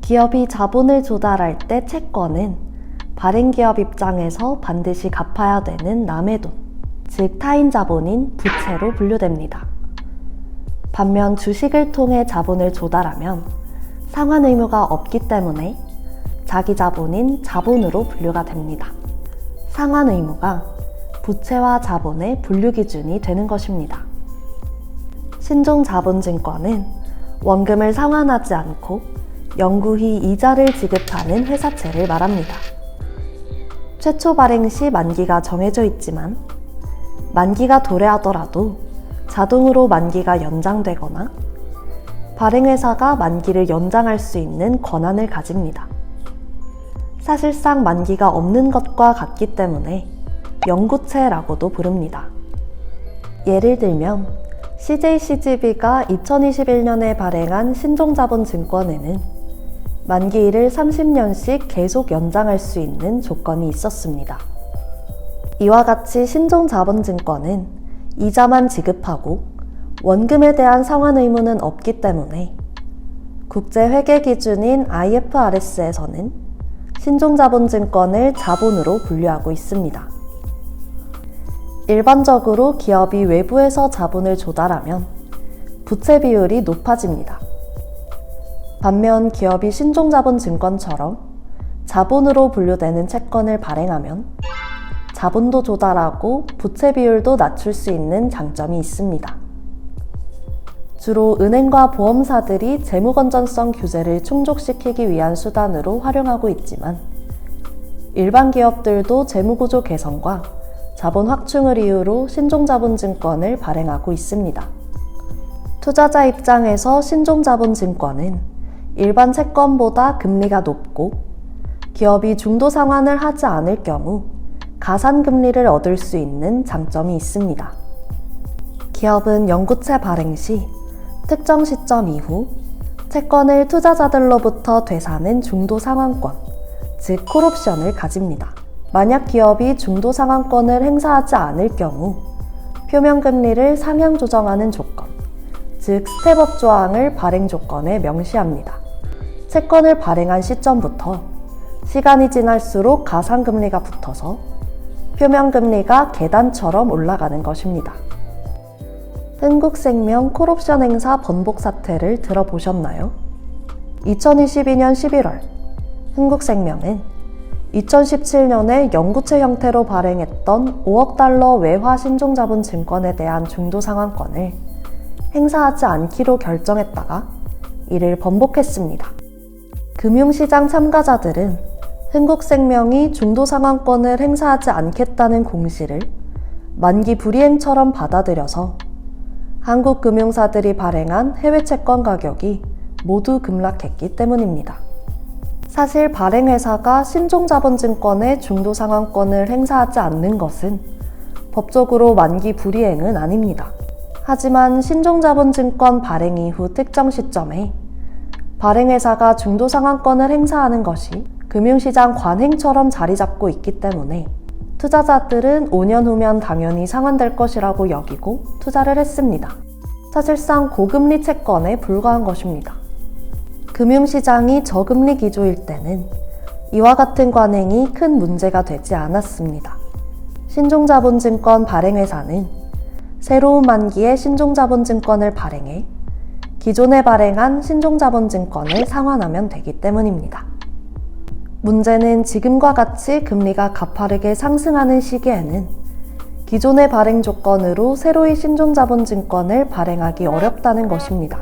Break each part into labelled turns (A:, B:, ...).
A: 기업이 자본을 조달할 때 채권은 발행기업 입장에서 반드시 갚아야 되는 남의 돈, 즉 타인 자본인 부채로 분류됩니다. 반면 주식을 통해 자본을 조달하면 상환 의무가 없기 때문에 자기 자본인 자본으로 분류가 됩니다. 상환 의무가 부채와 자본의 분류 기준이 되는 것입니다. 신종자본증권은 원금을 상환하지 않고 영구히 이자를 지급하는 회사채를 말합니다. 최초 발행 시 만기가 정해져 있지만 만기가 도래하더라도 자동으로 만기가 연장되거나 발행회사가 만기를 연장할 수 있는 권한을 가집니다. 사실상 만기가 없는 것과 같기 때문에 영구채라고도 부릅니다. 예를 들면 CJCGV가 2021년에 발행한 신종자본증권에는 만기일을 30년씩 계속 연장할 수 있는 조건이 있었습니다. 이와 같이 신종자본증권은 이자만 지급하고 원금에 대한 상환 의무는 없기 때문에 국제회계 기준인 IFRS에서는 신종자본증권을 자본으로 분류하고 있습니다. 일반적으로 기업이 외부에서 자본을 조달하면 부채 비율이 높아집니다. 반면 기업이 신종자본증권처럼 자본으로 분류되는 채권을 발행하면 자본도 조달하고 부채 비율도 낮출 수 있는 장점이 있습니다. 주로 은행과 보험사들이 재무 건전성 규제를 충족시키기 위한 수단으로 활용하고 있지만 일반 기업들도 재무구조 개선과 자본 확충을 이유로 신종자본증권을 발행하고 있습니다. 투자자 입장에서 신종자본증권은 일반 채권보다 금리가 높고 기업이 중도 상환을 하지 않을 경우 가산금리를 얻을 수 있는 장점이 있습니다. 기업은 영구채 발행 시 특정 시점 이후 채권을 투자자들로부터 되사는 중도 상환권, 즉 콜옵션을 가집니다. 만약 기업이 중도 상환권을 행사하지 않을 경우 표면금리를 상향 조정하는 조건, 즉 스텝업 조항을 발행 조건에 명시합니다. 채권을 발행한 시점부터 시간이 지날수록 가산금리가 붙어서 표면금리가 계단처럼 올라가는 것입니다. 흥국생명 콜옵션 행사 번복 사태를 들어보셨나요? 2022년 11월 흥국생명은 2017년에 영구채 형태로 발행했던 5억 달러 외화 신종자본증권에 대한 중도 상환권을 행사하지 않기로 결정했다가 이를 번복했습니다. 금융시장 참가자들은 흥국생명이 중도 상환권을 행사하지 않겠다는 공시를 만기 불이행처럼 받아들여서 한국 금융사들이 발행한 해외 채권 가격이 모두 급락했기 때문입니다. 사실 발행회사가 신종자본증권의 중도 상환권을 행사하지 않는 것은 법적으로 만기 불이행은 아닙니다. 하지만 신종자본증권 발행 이후 특정 시점에 발행회사가 중도 상환권을 행사하는 것이 금융시장 관행처럼 자리 잡고 있기 때문에 투자자들은 5년 후면 당연히 상환될 것이라고 여기고 투자를 했습니다. 사실상 고금리 채권에 불과한 것입니다. 금융시장이 저금리 기조일 때는 이와 같은 관행이 큰 문제가 되지 않았습니다. 신종자본증권 발행회사는 새로운 만기의 신종자본증권을 발행해 기존에 발행한 신종자본증권을 상환하면 되기 때문입니다. 문제는 지금과 같이 금리가 가파르게 상승하는 시기에는 기존의 발행 조건으로 새로이 신종자본증권을 발행하기 어렵다는 것입니다.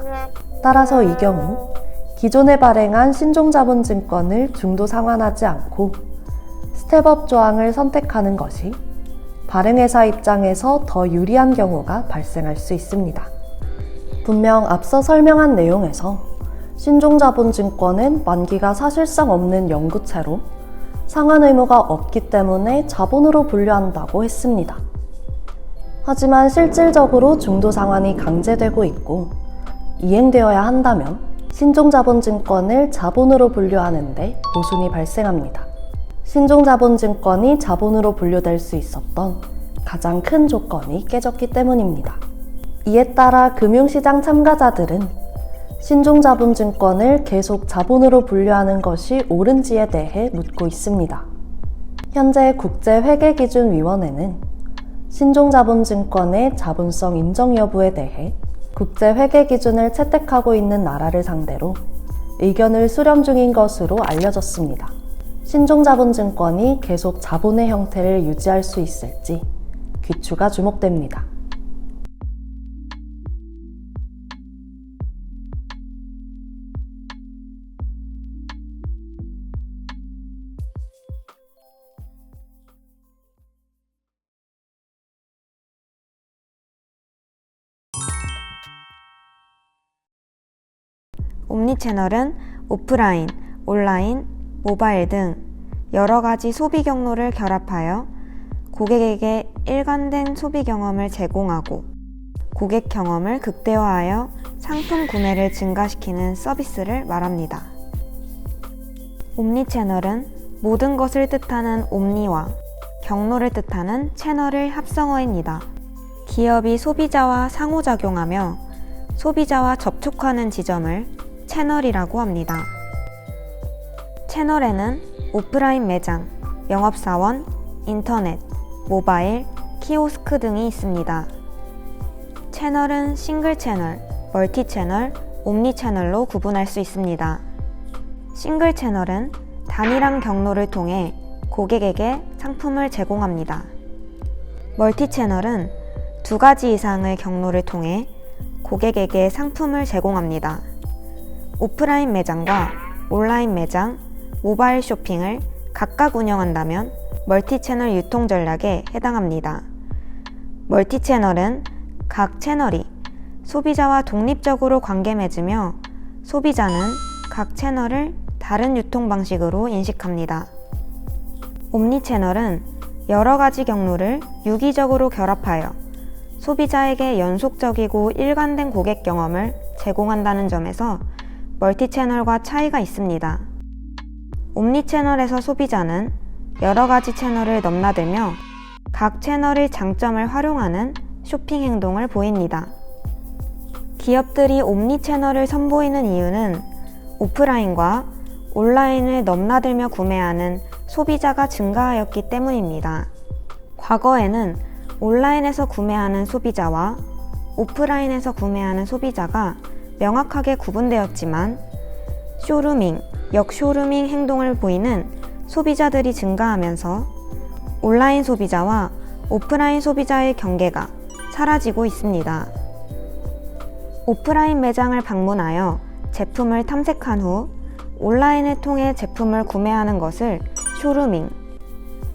A: 따라서 이 경우 기존에 발행한 신종자본증권을 중도 상환하지 않고 스텝업 조항을 선택하는 것이 발행회사 입장에서 더 유리한 경우가 발생할 수 있습니다. 분명 앞서 설명한 내용에서 신종자본증권은 만기가 사실상 없는 영구채로 상환 의무가 없기 때문에 자본으로 분류한다고 했습니다. 하지만 실질적으로 중도 상환이 강제되고 있고 이행되어야 한다면 신종자본증권을 자본으로 분류하는데 모순이 발생합니다. 신종자본증권이 자본으로 분류될 수 있었던 가장 큰 조건이 깨졌기 때문입니다. 이에 따라 금융시장 참가자들은 신종자본증권을 계속 자본으로 분류하는 것이 옳은지에 대해 묻고 있습니다. 현재 국제회계기준위원회는 신종자본증권의 자본성 인정 여부에 대해 국제회계기준을 채택하고 있는 나라를 상대로 의견을 수렴 중인 것으로 알려졌습니다. 신종자본증권이 계속 자본의 형태를 유지할 수 있을지 귀추가 주목됩니다.
B: 옴니채널은 오프라인, 온라인, 모바일 등 여러 가지 소비 경로를 결합하여 고객에게 일관된 소비 경험을 제공하고 고객 경험을 극대화하여 상품 구매를 증가시키는 서비스를 말합니다. 옴니채널은 모든 것을 뜻하는 옴니와 경로를 뜻하는 채널의 합성어입니다. 기업이 소비자와 상호작용하며 소비자와 접촉하는 지점을 채널이라고 합니다. 채널에는 오프라인 매장, 영업사원, 인터넷, 모바일, 키오스크 등이 있습니다. 채널은 싱글 채널, 멀티 채널, 옴니 채널로 구분할 수 있습니다. 싱글 채널은 단일한 경로를 통해 고객에게 상품을 제공합니다. 멀티 채널은 두 가지 이상의 경로를 통해 고객에게 상품을 제공합니다. 오프라인 매장과 온라인 매장, 모바일 쇼핑을 각각 운영한다면 멀티채널 유통 전략에 해당합니다. 멀티채널은 각 채널이 소비자와 독립적으로 관계 맺으며 소비자는 각 채널을 다른 유통 방식으로 인식합니다. 옴니채널은 여러 가지 경로를 유기적으로 결합하여 소비자에게 연속적이고 일관된 고객 경험을 제공한다는 점에서 멀티채널과 차이가 있습니다. 옴니채널에서 소비자는 여러 가지 채널을 넘나들며 각 채널의 장점을 활용하는 쇼핑 행동을 보입니다. 기업들이 옴니채널을 선보이는 이유는 오프라인과 온라인을 넘나들며 구매하는 소비자가 증가하였기 때문입니다. 과거에는 온라인에서 구매하는 소비자와 오프라인에서 구매하는 소비자가 명확하게 구분되었지만 쇼루밍, 역쇼루밍 행동을 보이는 소비자들이 증가하면서 온라인 소비자와 오프라인 소비자의 경계가 사라지고 있습니다. 오프라인 매장을 방문하여 제품을 탐색한 후 온라인을 통해 제품을 구매하는 것을 쇼루밍,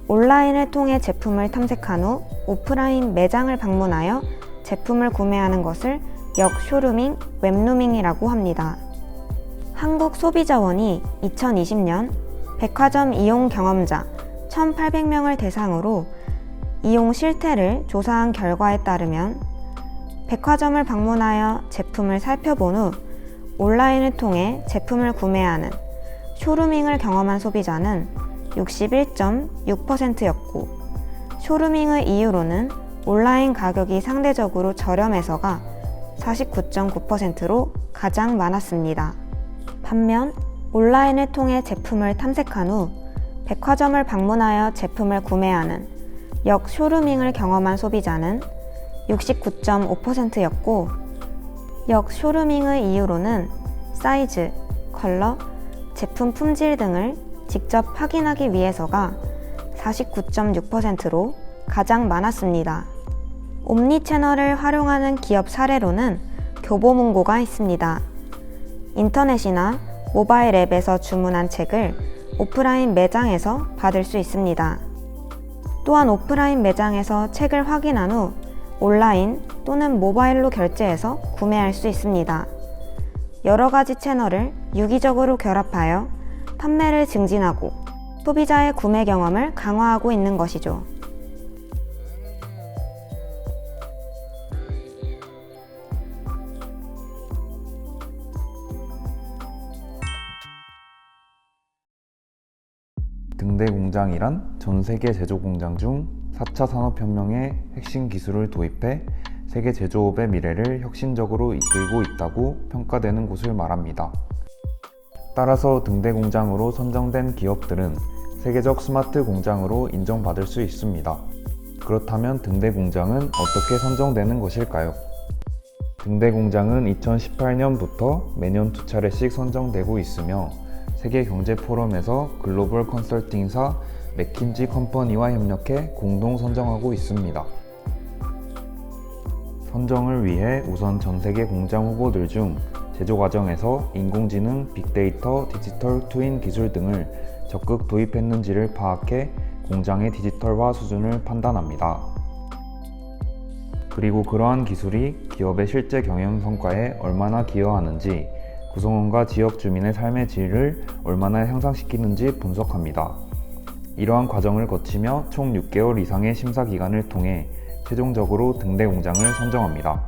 B: 온라인을 통해 제품을 탐색한 후 오프라인 매장을 방문하여 제품을 구매하는 것을 역쇼루밍, 웹루밍이라고 합니다. 한국소비자원이 2020년 백화점 이용 경험자 1,800명을 대상으로 이용 실태를 조사한 결과에 따르면 백화점을 방문하여 제품을 살펴본 후 온라인을 통해 제품을 구매하는 쇼루밍을 경험한 소비자는 61.6%였고 쇼루밍의 이유로는 온라인 가격이 상대적으로 저렴해서가 49.9%로 가장 많았습니다. 반면 온라인을 통해 제품을 탐색한 후 백화점을 방문하여 제품을 구매하는 역쇼루밍을 경험한 소비자는 69.5%였고 역쇼루밍의 이유로는 사이즈, 컬러, 제품 품질 등을 직접 확인하기 위해서가 49.6%로 가장 많았습니다. 옴니채널을 활용하는 기업 사례로는 교보문고가 있습니다. 인터넷이나 모바일 앱에서 주문한 책을 오프라인 매장에서 받을 수 있습니다. 또한 오프라인 매장에서 책을 확인한 후 온라인 또는 모바일로 결제해서 구매할 수 있습니다. 여러 가지 채널을 유기적으로 결합하여 판매를 증진하고 소비자의 구매 경험을 강화하고 있는 것이죠.
C: 등대 공장이란 전 세계 제조 공장 중 4차 산업혁명의 핵심 기술을 도입해 세계 제조업의 미래를 혁신적으로 이끌고 있다고 평가되는 곳을 말합니다. 따라서 등대 공장으로 선정된 기업들은 세계적 스마트 공장으로 인정받을 수 있습니다. 그렇다면 등대 공장은 어떻게 선정되는 것일까요? 등대 공장은 2018년부터 매년 2차례씩 선정되고 있으며 세계 경제 포럼에서 글로벌 컨설팅사 맥킨지 컴퍼니와 협력해 공동 선정하고 있습니다. 선정을 위해 우선 전 세계 공장 후보들 중 제조 과정에서 인공지능, 빅데이터, 디지털 트윈 기술 등을 적극 도입했는지를 파악해 공장의 디지털화 수준을 판단합니다. 그리고 그러한 기술이 기업의 실제 경영 성과에 얼마나 기여하는지, 구성원과 지역 주민의 삶의 질을 얼마나 향상시키는지 분석합니다. 이러한 과정을 거치며 총 6개월 이상의 심사 기간을 통해 최종적으로 등대 공장을 선정합니다.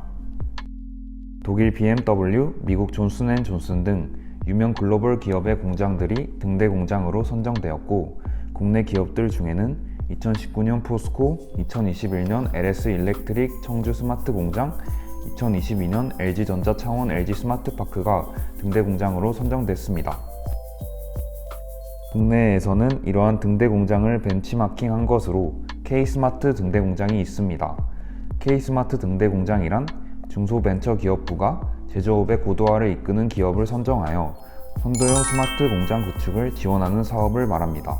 C: 독일 BMW, 미국 존슨앤존슨 등 유명 글로벌 기업의 공장들이 등대 공장으로 선정되었고, 국내 기업들 중에는 2019년 포스코, 2021년 LS 일렉트릭 청주 스마트 공장, 2022년 LG전자 창원 LG 스마트파크가 등대 공장으로 선정됐습니다. 국내에서는 이러한 등대 공장을 벤치마킹한 것으로 K스마트 등대 공장이 있습니다. K스마트 등대 공장이란 중소벤처기업부가 제조업의 고도화를 이끄는 기업을 선정하여 선도형 스마트 공장 구축을 지원하는 사업을 말합니다.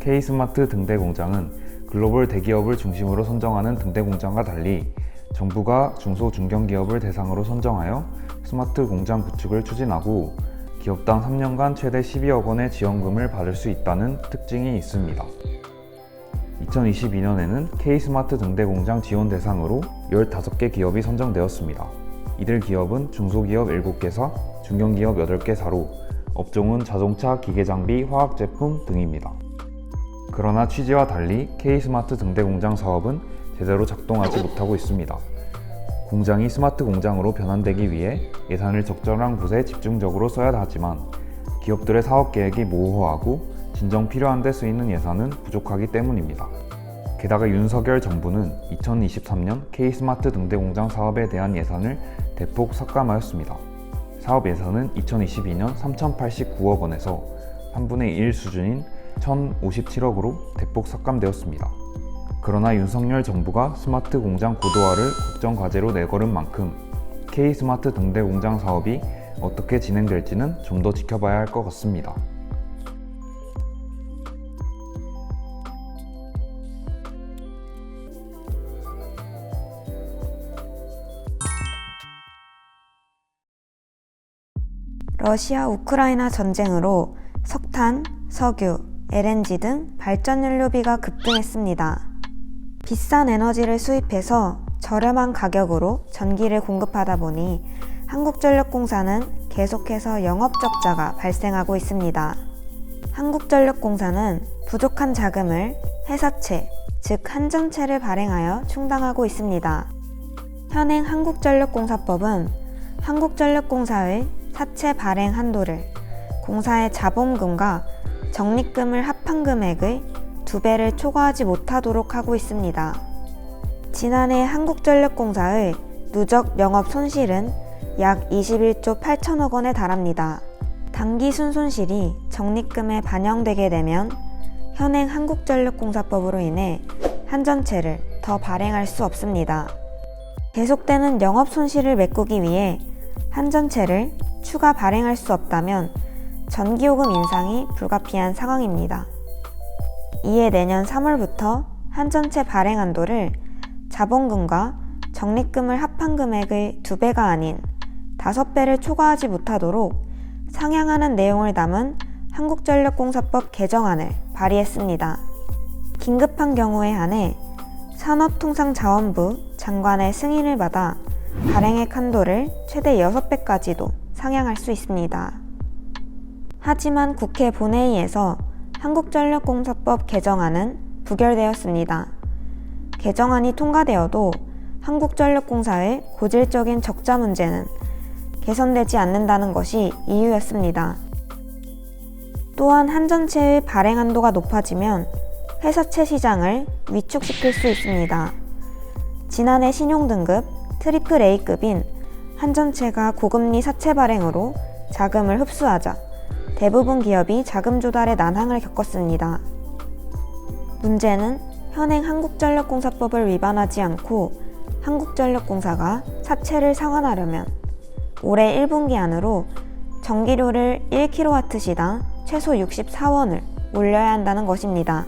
C: K스마트 등대 공장은 글로벌 대기업을 중심으로 선정하는 등대 공장과 달리 정부가 중소 중견기업을 대상으로 선정하여 스마트 공장 구축을 추진하고 기업당 3년간 최대 12억 원의 지원금을 받을 수 있다는 특징이 있습니다. 2022년에는 K스마트 등대 공장 지원 대상으로 15개 기업이 선정되었습니다. 이들 기업은 중소기업 7개사, 중견기업 8개사로 업종은 자동차, 기계장비, 화학제품 등입니다. 그러나 취지와 달리 K스마트 등대 공장 사업은 제대로 작동하지 못하고 있습니다. 공장이 스마트 공장으로 변환되기 위해 예산을 적절한 곳에 집중적으로 써야 하지만 기업들의 사업 계획이 모호하고 진정 필요한 데 쓰이는 예산은 부족하기 때문입니다. 게다가 윤석열 정부는 2023년 K스마트 등대 공장 사업에 대한 예산을 대폭 삭감하였습니다. 사업 예산은 2022년 3,089억 원에서 3분의 1 수준인 1,057억으로 대폭 삭감되었습니다. 그러나 윤석열 정부가 스마트 공장 고도화를 국정 과제로 내걸은 만큼 K스마트 등대 공장 사업이 어떻게 진행될지는 좀 더 지켜봐야 할 것 같습니다.
B: 러시아 우크라이나 전쟁으로 석탄, 석유, LNG 등 발전연료비가 급등했습니다. 비싼 에너지를 수입해서 저렴한 가격으로 전기를 공급하다 보니 한국전력공사는 계속해서 영업적자가 발생하고 있습니다. 한국전력공사는 부족한 자금을 회사채, 즉 한전채를 발행하여 충당하고 있습니다. 현행 한국전력공사법은 한국전력공사의 사채 발행 한도를 공사의 자본금과 적립금을 합한 금액의 2배를 초과하지 못하도록 하고 있습니다. 지난해 한국전력공사의 누적 영업 손실은 약 21조 8천억 원에 달합니다. 단기 순손실이 적립금에 반영되게 되면 현행 한국전력공사법으로 인해 한전채를 더 발행할 수 없습니다. 계속되는 영업 손실을 메꾸기 위해 한전채를 추가 발행할 수 없다면 전기요금 인상이 불가피한 상황입니다. 이에 내년 3월부터 한전채 발행 한도를 자본금과 적립금을 합한 금액의 2배가 아닌 5배를 초과하지 못하도록 상향하는 내용을 담은 한국전력공사법 개정안을 발의했습니다. 긴급한 경우에 한해 산업통상자원부 장관의 승인을 받아 발행액 한도를 최대 6배까지도 상향할 수 있습니다. 하지만 국회 본회의에서 한국전력공사법 개정안은 부결되었습니다. 개정안이 통과되어도 한국전력공사의 고질적인 적자 문제는 개선되지 않는다는 것이 이유였습니다. 또한 한전채의 발행 한도가 높아지면 회사채 시장을 위축시킬 수 있습니다. 지난해 신용등급 트리플 A급인 한전채가 고금리 사채 발행으로 자금을 흡수하자 대부분 기업이 자금 조달에 난항을 겪었습니다. 문제는 현행 한국전력공사법을 위반하지 않고 한국전력공사가 사채를 상환하려면 올해 1분기 안으로 전기료를 1kW시당 최소 64원을 올려야 한다는 것입니다.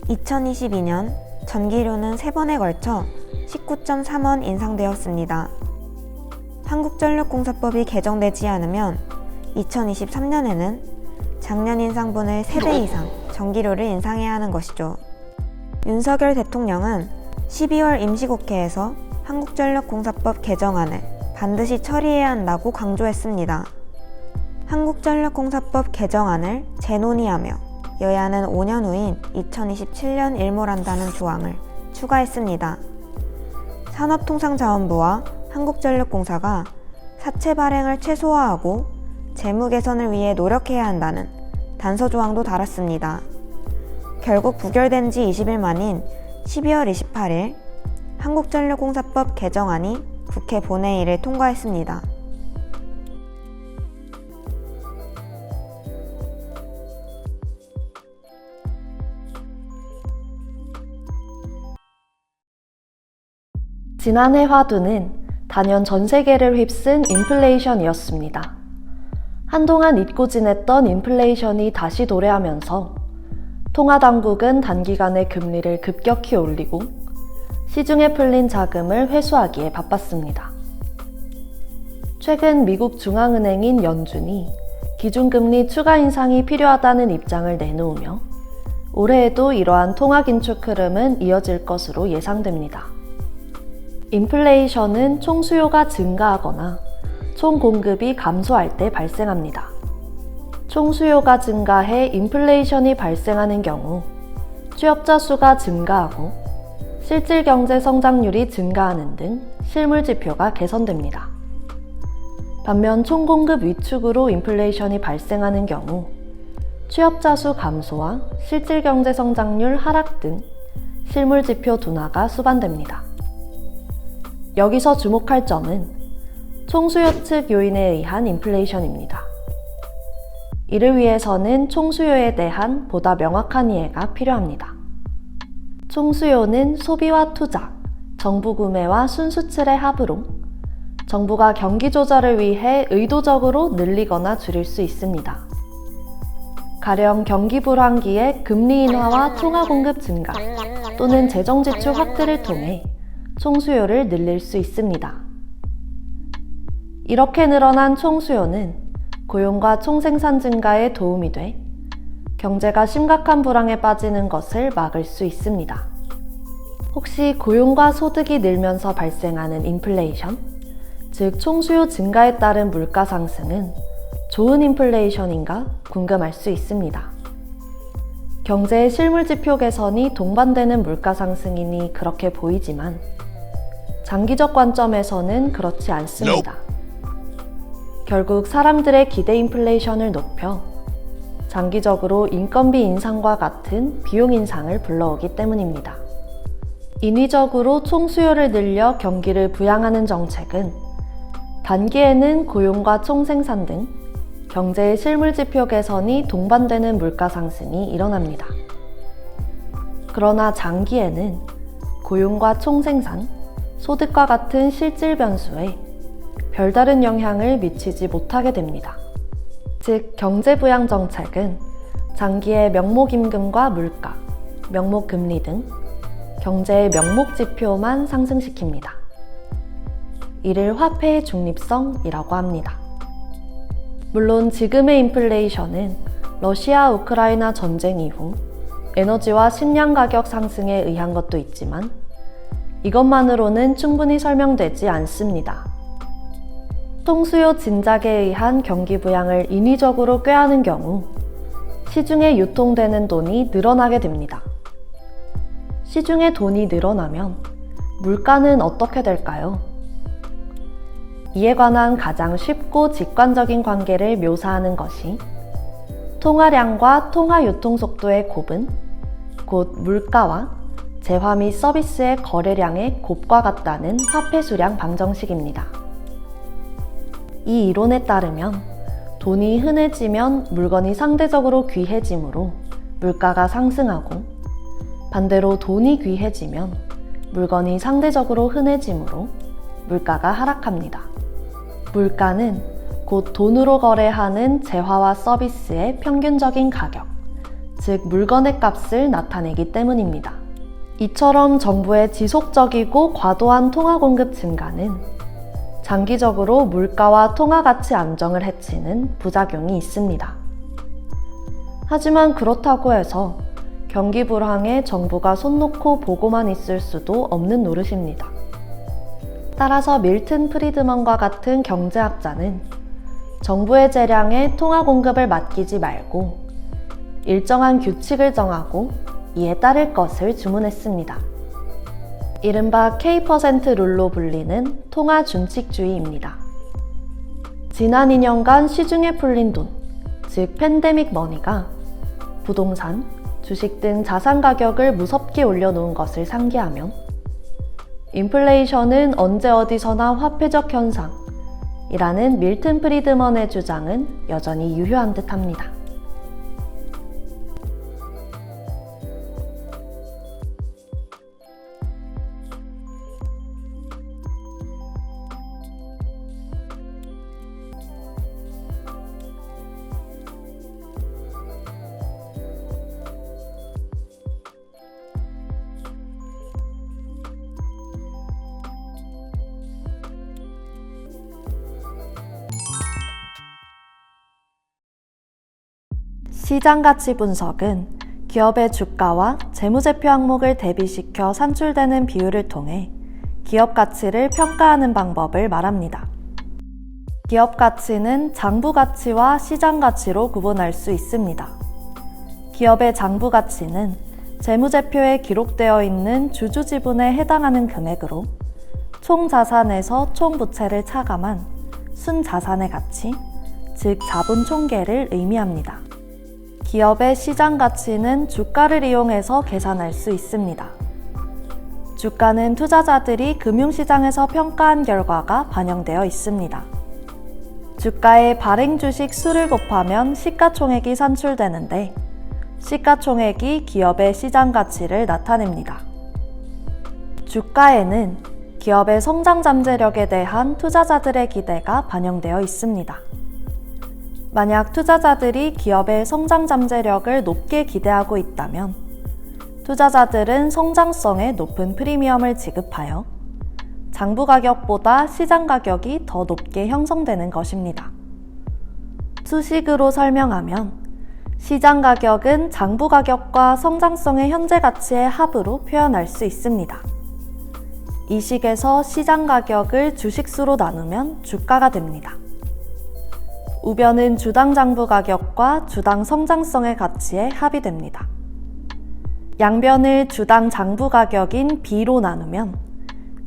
B: 2022년 전기료는 3번에 걸쳐 19.3원 인상되었습니다. 한국전력공사법이 개정되지 않으면 2023년에는 작년 인상분을 3배 이상 전기료를 인상해야 하는 것이죠. 윤석열 대통령은 12월 임시국회에서 한국전력공사법 개정안을 반드시 처리해야 한다고 강조했습니다. 한국전력공사법 개정안을 재논의하며 여야는 5년 후인 2027년 일몰한다는 조항을 추가했습니다. 산업통상자원부와 한국전력공사가 사채 발행을 최소화하고 재무 개선을 위해 노력해야 한다는 단서 조항도 달았습니다. 결국 부결된 지 20일 만인 12월 28일 한국전력공사법 개정안이 국회 본회의를 통과했습니다.
A: 지난해 화두는 단연 전 세계를 휩쓴 인플레이션이었습니다. 한동안 잊고 지냈던 인플레이션이 다시 도래하면서 통화당국은 단기간에 금리를 급격히 올리고 시중에 풀린 자금을 회수하기에 바빴습니다. 최근 미국 중앙은행인 연준이 기준금리 추가 인상이 필요하다는 입장을 내놓으며 올해에도 이러한 통화긴축 흐름은 이어질 것으로 예상됩니다. 인플레이션은 총수요가 증가하거나 총공급이 감소할 때 발생합니다. 총수요가 증가해 인플레이션이 발생하는 경우 취업자 수가 증가하고 실질 경제 성장률이 증가하는 등 실물 지표가 개선됩니다. 반면 총공급 위축으로 인플레이션이 발생하는 경우 취업자 수 감소와 실질 경제 성장률 하락 등 실물 지표 둔화가 수반됩니다. 여기서 주목할 점은 총수요 측 요인에 의한 인플레이션입니다. 이를 위해서는 총수요에 대한 보다 명확한 이해가 필요합니다. 총수요는 소비와 투자, 정부 구매와 순수출의 합으로 정부가 경기 조절을 위해 의도적으로 늘리거나 줄일 수 있습니다. 가령 경기 불황기에 금리 인하와 통화 공급 증가 또는 재정 지출 확대를 통해 총수요를 늘릴 수 있습니다. 이렇게 늘어난 총수요는 고용과 총생산 증가에 도움이 돼 경제가 심각한 불황에 빠지는 것을 막을 수 있습니다. 혹시 고용과 소득이 늘면서 발생하는 인플레이션, 즉 총수요 증가에 따른 물가 상승은 좋은 인플레이션인가 궁금할 수 있습니다. 경제의 실물 지표 개선이 동반되는 물가 상승이니 그렇게 보이지만 장기적 관점에서는 그렇지 않습니다. 결국 사람들의 기대 인플레이션을 높여 장기적으로 인건비 인상과 같은 비용 인상을 불러오기 때문입니다. 인위적으로 총수요를 늘려 경기를 부양하는 정책은 단기에는 고용과 총생산 등 경제의 실물 지표 개선이 동반되는 물가 상승이 일어납니다. 그러나 장기에는 고용과 총생산, 소득과 같은 실질 변수에 별다른 영향을 미치지 못하게 됩니다. 즉, 경제부양 정책은 장기의 명목임금과 물가, 명목금리 등 경제의 명목지표만 상승시킵니다. 이를 화폐의 중립성이라고 합니다. 물론 지금의 인플레이션은 러시아 우크라이나 전쟁 이후 에너지와 식량 가격 상승에 의한 것도 있지만 이것만으로는 충분히 설명되지 않습니다. 총수요 진작에 의한 경기 부양을 인위적으로 꾀하는 경우 시중에 유통되는 돈이 늘어나게 됩니다. 시중에 돈이 늘어나면 물가는 어떻게 될까요? 이에 관한 가장 쉽고 직관적인 관계를 묘사하는 것이 통화량과 통화 유통 속도의 곱은 곧 물가와 재화 및 서비스의 거래량의 곱과 같다는 화폐 수량 방정식입니다. 이 이론에 따르면 돈이 흔해지면 물건이 상대적으로 귀해지므로 물가가 상승하고, 반대로 돈이 귀해지면 물건이 상대적으로 흔해지므로 물가가 하락합니다. 물가는 곧 돈으로 거래하는 재화와 서비스의 평균적인 가격, 즉 물건의 값을 나타내기 때문입니다. 이처럼 정부의 지속적이고 과도한 통화 공급 증가는 장기적으로 물가와 통화 가치 안정을 해치는 부작용이 있습니다. 하지만 그렇다고 해서 경기 불황에 정부가 손 놓고 보고만 있을 수도 없는 노릇입니다. 따라서 밀튼 프리드먼과 같은 경제학자는 정부의 재량에 통화 공급을 맡기지 말고 일정한 규칙을 정하고 이에 따를 것을 주문했습니다. 이른바 K% 룰로 불리는 통화 준칙주의입니다. 지난 2년간 시중에 풀린 돈, 즉 팬데믹 머니가 부동산, 주식 등 자산 가격을 무섭게 올려놓은 것을 상기하면 인플레이션은 언제 어디서나 화폐적 현상이라는 밀튼 프리드먼의 주장은 여전히 유효한 듯합니다. 시장가치 분석은 기업의 주가와 재무제표 항목을 대비시켜 산출되는 비율을 통해 기업 가치를 평가하는 방법을 말합니다. 기업 가치는 장부 가치와 시장 가치로 구분할 수 있습니다. 기업의 장부 가치는 재무제표에 기록되어 있는 주주 지분에 해당하는 금액으로 총 자산에서 총 부채를 차감한 순자산의 가치, 즉 자본 총계를 의미합니다. 기업의 시장 가치는 주가를 이용해서 계산할 수 있습니다. 주가는 투자자들이 금융시장에서 평가한 결과가 반영되어 있습니다. 주가의 발행 주식 수를 곱하면 시가총액이 산출되는데, 시가총액이 기업의 시장 가치를 나타냅니다. 주가에는 기업의 성장 잠재력에 대한 투자자들의 기대가 반영되어 있습니다. 만약 투자자들이 기업의 성장 잠재력을 높게 기대하고 있다면 투자자들은 성장성에 높은 프리미엄을 지급하여 장부 가격보다 시장 가격이 더 높게 형성되는 것입니다. 수식으로 설명하면 시장 가격은 장부 가격과 성장성의 현재 가치의 합으로 표현할 수 있습니다. 이 식에서 시장 가격을 주식수로 나누면 주가가 됩니다. 우변은 주당 장부 가격과 주당 성장성의 가치의 합이 됩니다. 양변을 주당 장부 가격인 B로 나누면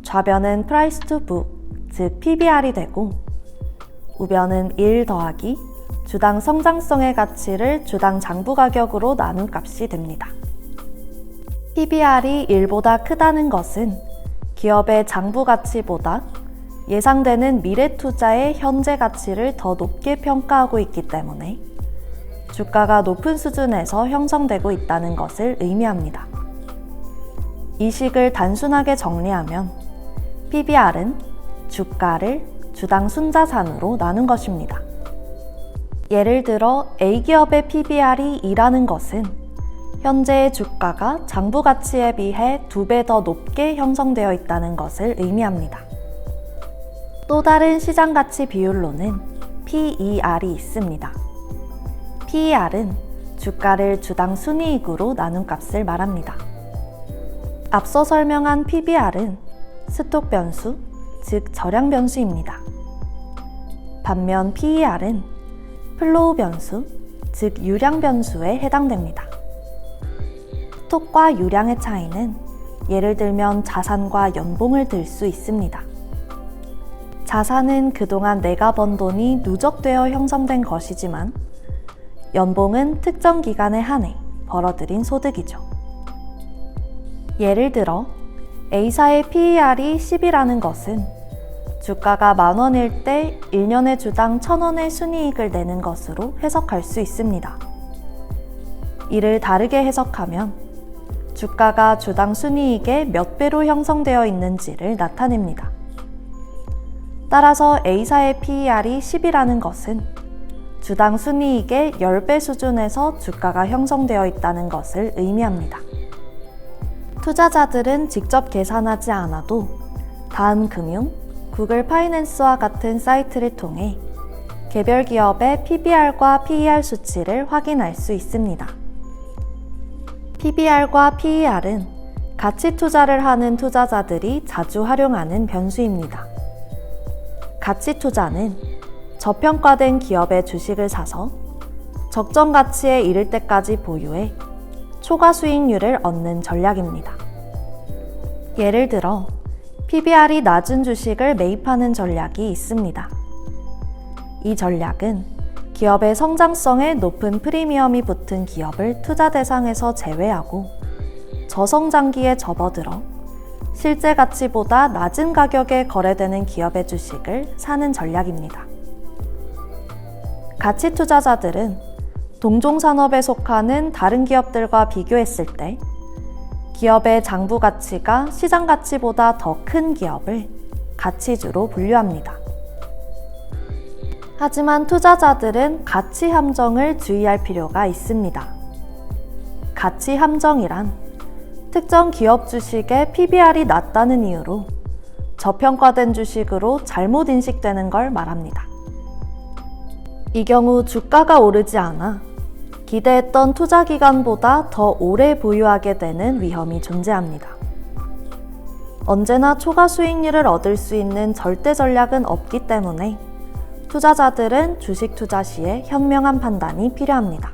A: 좌변은 Price to Book, 즉 PBR이 되고, 우변은 1 더하기 주당 성장성의 가치를 주당 장부 가격으로 나눈 값이 됩니다. PBR이 1보다 크다는 것은 기업의 장부 가치보다 예상되는 미래 투자의 현재 가치를 더 높게 평가하고 있기 때문에 주가가 높은 수준에서 형성되고 있다는 것을 의미합니다. 이 식을 단순하게 정리하면 PBR은 주가를 주당 순자산으로 나눈 것입니다. 예를 들어 A기업의 PBR이 2라는 것은 현재의 주가가 장부 가치에 비해 2배 더 높게 형성되어 있다는 것을 의미합니다. 또 다른 시장가치 비율로는 PER이 있습니다. PER은 주가를 주당 순이익으로 나눈 값을 말합니다. 앞서 설명한 PBR은 스톡 변수, 즉 절약 변수입니다. 반면 PER은 플로우 변수, 즉 유량 변수에 해당됩니다. 스톡과 유량의 차이는 예를 들면 자산과 연봉을 들 수 있습니다. 자산은 그동안 내가 번 돈이 누적되어 형성된 것이지만 연봉은 특정 기간에 한해 벌어들인 소득이죠. 예를 들어 A사의 PER이 10이라는 것은 주가가 10,000원일 때 1년에 주당 1,000원의 순이익을 내는 것으로 해석할 수 있습니다. 이를 다르게 해석하면 주가가 주당 순이익의 몇 배로 형성되어 있는지를 나타냅니다. 따라서 A사의 PER이 10이라는 것은 주당 순이익의 10배 수준에서 주가가 형성되어 있다는 것을 의미합니다. 투자자들은 직접 계산하지 않아도 다음금융, 구글 파이낸스와 같은 사이트를 통해 개별 기업의 PBR과 PER 수치를 확인할 수 있습니다. PBR과 PER은 가치 투자를 하는 투자자들이 자주 활용하는 변수입니다. 가치 투자는 저평가된 기업의 주식을 사서 적정 가치에 이를 때까지 보유해 초과 수익률을 얻는 전략입니다. 예를 들어 PBR이 낮은 주식을 매입하는 전략이 있습니다. 이 전략은 기업의 성장성에 높은 프리미엄이 붙은 기업을 투자 대상에서 제외하고 저성장기에 접어들어 실제 가치보다 낮은 가격에 거래되는 기업의 주식을 사는 전략입니다. 가치 투자자들은 동종 산업에 속하는 다른 기업들과 비교했을 때 기업의 장부 가치가 시장 가치보다 더 큰 기업을 가치주로 분류합니다. 하지만 투자자들은 가치 함정을 주의할 필요가 있습니다. 가치 함정이란 특정 기업 주식의 PBR이 낮다는 이유로 저평가된 주식으로 잘못 인식되는 걸 말합니다. 이 경우 주가가 오르지 않아 기대했던 투자 기간보다 더 오래 보유하게 되는 위험이 존재합니다. 언제나 초과 수익률을 얻을 수 있는 절대 전략은 없기 때문에 투자자들은 주식 투자 시에 현명한 판단이 필요합니다.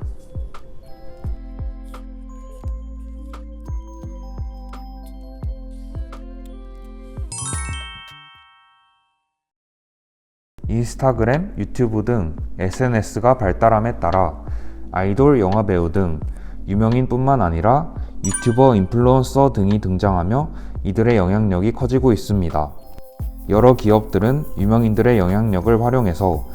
C: 인스타그램, 유튜브 등 SNS가 발달함에 따라 아이돌, 영화배우 등 유명인뿐만 아니라 유튜버, 인플루언서 등이 등장하며 이들의 영향력이 커지고 있습니다. 여러 기업들은 유명인들의 영향력을 활용해서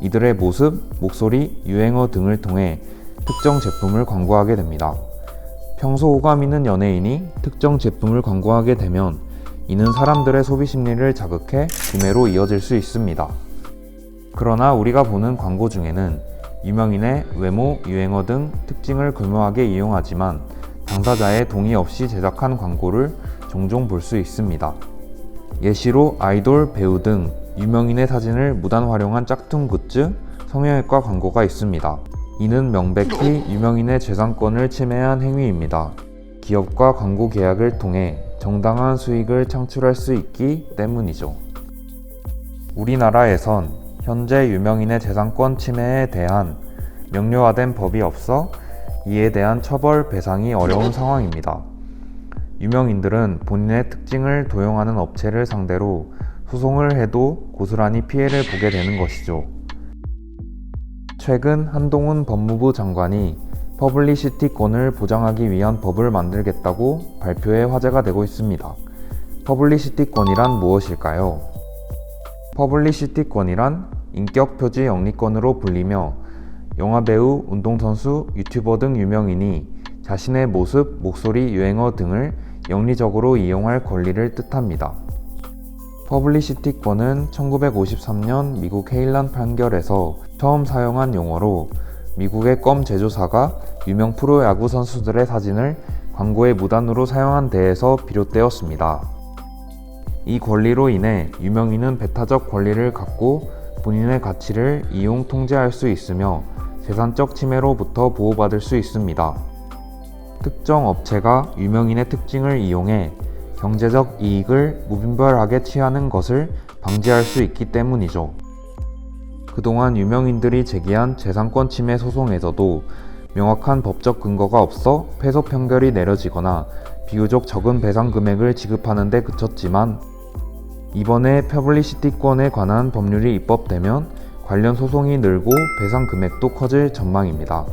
C: 이들의 모습, 목소리, 유행어 등을 통해 특정 제품을 광고하게 됩니다. 평소 호감 있는 연예인이 특정 제품을 광고하게 되면 이는 사람들의 소비 심리를 자극해 구매로 이어질 수 있습니다. 그러나 우리가 보는 광고 중에는 유명인의 외모, 유행어 등 특징을 교묘하게 이용하지만 당사자의 동의 없이 제작한 광고를 종종 볼 수 있습니다. 예시로 아이돌, 배우 등 유명인의 사진을 무단 활용한 짝퉁 굿즈, 성형외과 광고가 있습니다. 이는 명백히 유명인의 재산권을 침해한 행위입니다. 기업과 광고 계약을 통해 정당한 수익을 창출할 수 있기 때문이죠. 우리나라에선 현재 유명인의 재산권 침해에 대한 명료화된 법이 없어 이에 대한 처벌, 배상이 어려운 상황입니다. 유명인들은 본인의 특징을 도용하는 업체를 상대로 소송을 해도 고스란히 피해를 보게 되는 것이죠. 최근 한동훈 법무부 장관이 퍼블리시티권을 보장하기 위한 법을 만들겠다고 발표해 화제가 되고 있습니다. 퍼블리시티권이란 무엇일까요? 퍼블리시티권이란 인격 표지 영리권으로 불리며 영화배우, 운동선수, 유튜버 등 유명인이 자신의 모습, 목소리, 유행어 등을 영리적으로 이용할 권리를 뜻합니다. 퍼블리시티권은 1953년 미국 헤일란 판결에서 처음 사용한 용어로 미국의 껌 제조사가 유명 프로야구 선수들의 사진을 광고에 무단으로 사용한 데에서 비롯되었습니다. 이 권리로 인해 유명인은 배타적 권리를 갖고 본인의 가치를 이용 통제할 수 있으며 재산적 침해로부터 보호받을 수 있습니다. 특정 업체가 유명인의 특징을 이용해 경제적 이익을 무분별하게 취하는 것을 방지할 수 있기 때문이죠. 그동안 유명인들이 제기한 재산권 침해 소송에서도 명확한 법적 근거가 없어 패소 판결이 내려지거나 비교적 적은 배상 금액을 지급하는 데 그쳤지만 이번에 퍼블리시티권에 관한 법률이 입법되면 관련 소송이 늘고 배상 금액도 커질 전망입니다.